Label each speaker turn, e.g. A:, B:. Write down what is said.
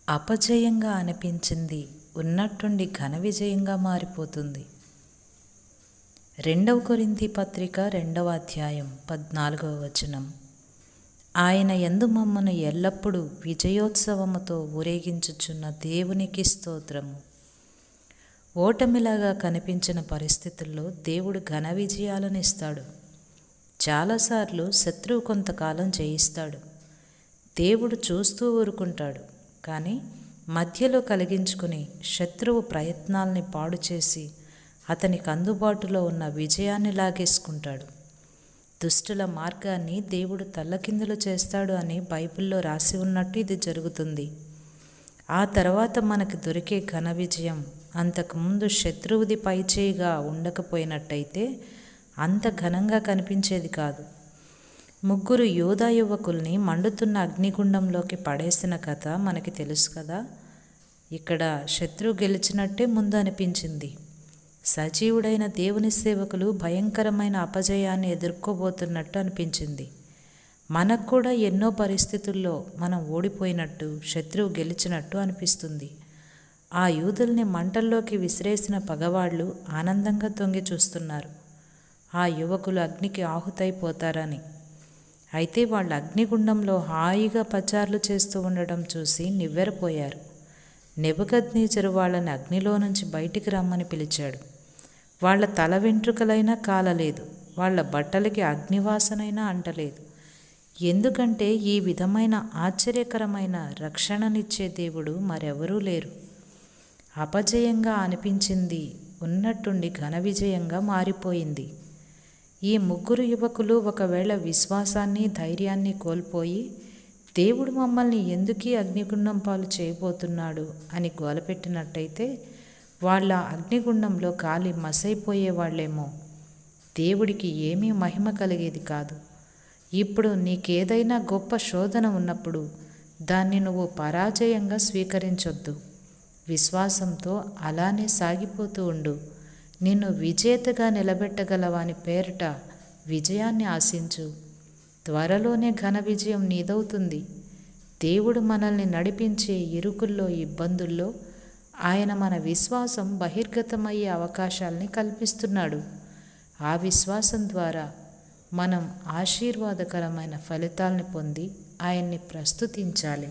A: అపజయంగా అనిపించింది ఉన్నట్టుండి ఘన విజయంగా మారిపోతుంది. 2 కొరింథీ పత్రిక 2వ అధ్యాయం 14వ వచనం. ఆయన యందు మమ్మను ఎల్లప్పుడూ విజయోత్సవముతో ఊరేగించుచున్న దేవునికి స్తోత్రము. ఓటమిలాగా కనిపించిన పరిస్థితుల్లో దేవుడు ఘన విజయాలను ఇస్తాడు. చాలాసార్లు శత్రువు కొంతకాలం జయిస్తాడు. దేవుడు చూస్తూ ఊరుకుంటాడు. కానీ మధ్యలో కలిగించుకుని శత్రువు ప్రయత్నాల్ని పాడు చేసి అతనికి అందుబాటులో ఉన్న విజయాన్ని లాగేసుకుంటాడు. దుష్టుల మార్గాన్ని దేవుడు తల్లకిందులు చేస్తాడు అని బైబిల్లో రాసి ఉన్నట్టు ఇది జరుగుతుంది. ఆ తర్వాత మనకు దొరికే ఘన విజయం అంతకుముందు శత్రువుది పైచేయిగా ఉండకపోయినట్టయితే అంత ఘనంగా కనిపించేది కాదు. 3 యోధా యువకుల్ని మండుతున్న అగ్నిగుండంలోకి పడేసిన కథ మనకి తెలుసు కదా. ఇక్కడ శత్రువు గెలిచినట్టే ముందు అనిపించింది. సజీవుడైన దేవుని సేవకులు భయంకరమైన అపజయాన్ని ఎదుర్కోబోతున్నట్టు అనిపించింది. మనకు కూడా ఎన్నో పరిస్థితుల్లో మనం ఓడిపోయినట్టు, శత్రువు గెలిచినట్టు అనిపిస్తుంది. ఆ యూదుల్ని మంటల్లోకి విసిరేసిన పగవాళ్ళు ఆనందంగా తొంగి చూస్తున్నారు. ఆ యువకులు అగ్నికి ఆహుతైపోతారని. అయితే వాళ్ళు అగ్నిగుండంలో హాయిగా పచార్లు చేస్తూ ఉండడం చూసి నివ్వెరపోయారు. నెబుకద్నెజరు వాళ్ళని అగ్నిలో నుంచి బయటికి రమ్మని పిలిచాడు. వాళ్ళ తల వెంట్రుకలైనా కాలలేదు, వాళ్ళ బట్టలకి అగ్నివాసనైనా అంటలేదు. ఎందుకంటే ఈ విధమైన ఆశ్చర్యకరమైన రక్షణనిచ్చే దేవుడు మరెవరూ లేరు. అపజయంగా అనిపించింది ఉన్నట్టుండి ఘన విజయంగా మారిపోయింది. ఈ 3 యువకులు ఒకవేళ విశ్వాసాన్ని, ధైర్యాన్ని కోల్పోయి దేవుడు మమ్మల్ని ఎందుకీ అగ్నిగుండం పాలు చేయబోతున్నాడు అని గోలపెట్టినట్టయితే వాళ్ళ అగ్నిగుండంలో కాలి మసైపోయేవాళ్లేమో. దేవుడికి ఏమీ మహిమ కలిగేది కాదు. ఇప్పుడు నీకేదైనా గొప్ప శోధన ఉన్నప్పుడు దాన్ని నువ్వు పరాజయంగా స్వీకరించొద్దు. విశ్వాసంతో అలానే సాగిపోతూ ఉండు. నిన్ను విజేతగా నిలబెట్టగలవాని పేరిట విజయాన్ని ఆశించు. త్వరలోనే ఘన విజయం నీదవుతుంది. దేవుడు మనల్ని నడిపించే ఇరుకుల్లో, ఇబ్బందుల్లో ఆయన మన విశ్వాసం బహిర్గతమయ్యే అవకాశాల్ని కల్పిస్తున్నాడు. ఆ విశ్వాసం ద్వారా మనం ఆశీర్వాదకరమైన ఫలితాల్ని పొంది ఆయన్ని ప్రస్తుతించాలి.